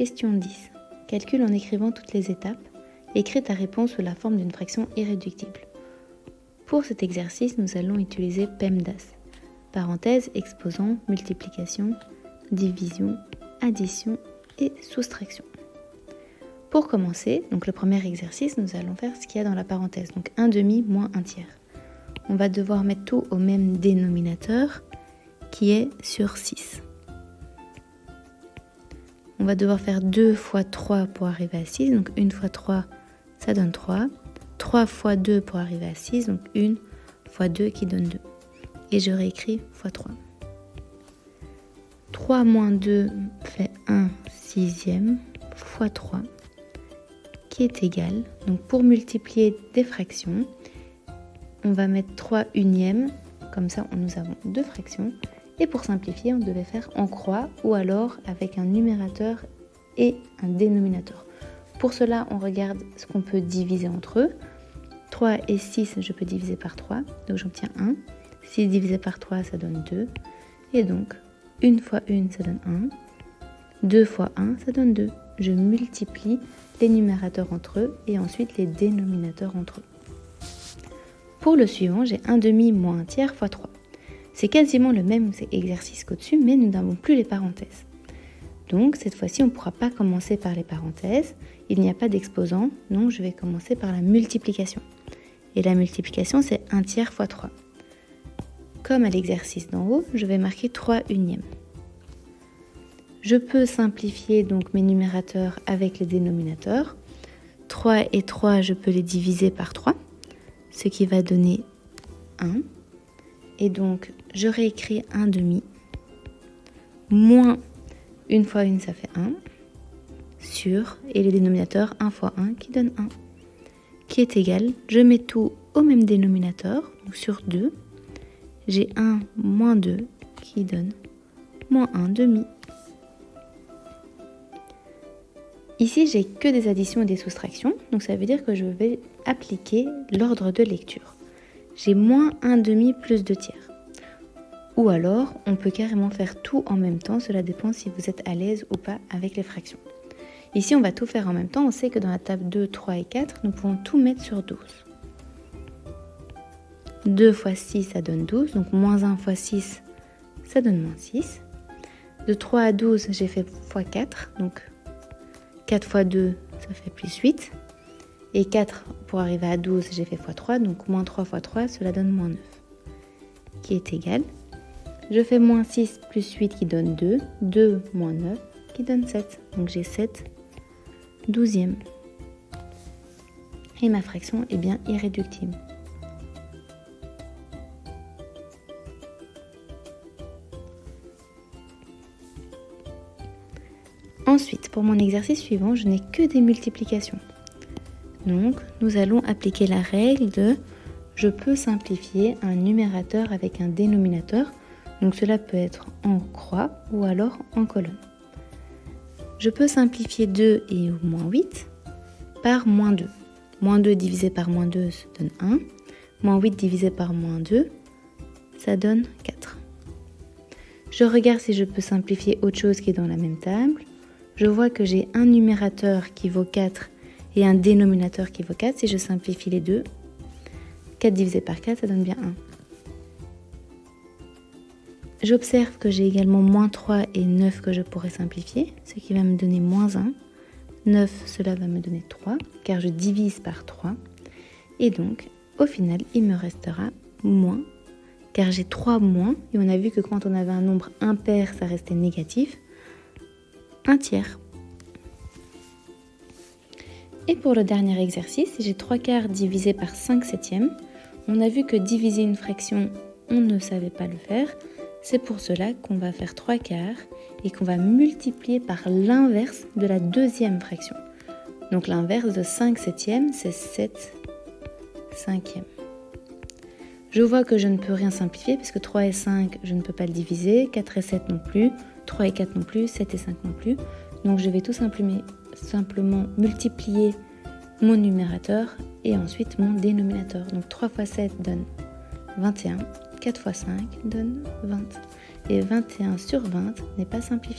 Question 10. Calcule en écrivant toutes les étapes. Écris ta réponse sous la forme d'une fraction irréductible. Pour cet exercice, nous allons utiliser PEMDAS. Parenthèse, exposant, multiplication, division, addition et soustraction. Pour commencer, donc le premier exercice, nous allons faire ce qu'il y a dans la parenthèse. Donc 1/2 moins 1/3. On va devoir mettre tout au même dénominateur qui est sur 6. On va devoir faire 2 fois 3 pour arriver à 6. Donc 1 fois 3, ça donne 3. 3 fois 2 pour arriver à 6. Donc 1 fois 2 qui donne 2. Et je réécris fois 3. 3 moins 2 fait 1/6 fois 3 qui est égal. Donc pour multiplier des fractions, on va mettre 3 unièmes. Comme ça, nous avons deux fractions. Et pour simplifier, on devait faire en croix ou alors avec un numérateur et un dénominateur. Pour cela, on regarde ce qu'on peut diviser entre eux. 3 et 6, je peux diviser par 3, donc j'obtiens 1. 6 divisé par 3, ça donne 2. Et donc, 1 fois 1, ça donne 1. 2 fois 1, ça donne 2. Je multiplie les numérateurs entre eux et ensuite les dénominateurs entre eux. Pour le suivant, j'ai 1/2 moins 1/3 fois 3. C'est quasiment le même exercice qu'au-dessus, mais nous n'avons plus les parenthèses. Donc, cette fois-ci, on ne pourra pas commencer par les parenthèses. Il n'y a pas d'exposant, donc je vais commencer par la multiplication. Et la multiplication, c'est 1/3 fois 3. Comme à l'exercice d'en haut, je vais marquer 3 unièmes. Je peux simplifier donc mes numérateurs avec les dénominateurs. 3 et 3, je peux les diviser par 3, ce qui va donner 1. Et donc, je réécris 1/2 moins 1 fois 1, ça fait 1, sur, et le dénominateur 1 fois 1 qui donne 1, qui est égal, je mets tout au même dénominateur, donc sur 2, j'ai 1 moins 2 qui donne moins 1/2. Ici, j'ai que des additions et des soustractions, donc ça veut dire que je vais appliquer l'ordre de lecture. J'ai moins 1/2 plus 2/3. Ou alors, on peut carrément faire tout en même temps, cela dépend si vous êtes à l'aise ou pas avec les fractions. Ici, on va tout faire en même temps, on sait que dans la table 2, 3 et 4, nous pouvons tout mettre sur 12. 2 fois 6, ça donne 12, donc moins 1 fois 6, ça donne moins 6. De 3 à 12, j'ai fait fois 4, donc 4 fois 2, ça fait plus 8. Et 4, pour arriver à 12, j'ai fait fois 3, donc moins 3 fois 3, cela donne moins 9, qui est égal. Je fais moins 6 plus 8 qui donne 2, 2 moins 9 qui donne 7, donc j'ai 7/12. Et ma fraction est bien irréductible. Ensuite, pour mon exercice suivant, je n'ai que des multiplications. Donc, nous allons appliquer la règle de je peux simplifier un numérateur avec un dénominateur. Donc, cela peut être en croix ou alors en colonne. Je peux simplifier 2 et moins 8 par moins 2. Moins 2 divisé par moins 2, ça donne 1. Moins 8 divisé par moins 2, ça donne 4. Je regarde si je peux simplifier autre chose qui est dans la même table. Je vois que j'ai un numérateur qui vaut 4 et un dénominateur qui vaut 4. Si je simplifie les deux, 4 divisé par 4, ça donne bien 1. J'observe que j'ai également moins 3 et 9 que je pourrais simplifier, ce qui va me donner moins 1. 9, cela va me donner 3, car je divise par 3. Et donc, au final, il me restera moins, car j'ai 3 moins, et on a vu que quand on avait un nombre impair, ça restait négatif, 1/3. Et pour le dernier exercice, j'ai 3/4 divisé par 5/7. On a vu que diviser une fraction, on ne savait pas le faire. C'est pour cela qu'on va faire 3/4 et qu'on va multiplier par l'inverse de la deuxième fraction. Donc l'inverse de 5/7, c'est 7/5. Je vois que je ne peux rien simplifier parce que 3 et 5, je ne peux pas le diviser. 4 et 7 non plus. 3 et 4 non plus. 7 et 5 non plus. Donc je vais tout simplement multiplier mon numérateur et ensuite mon dénominateur. Donc 3 fois 7 donne 21. 4 fois 5 donne 20. Et 21 sur 20 n'est pas simplifiable.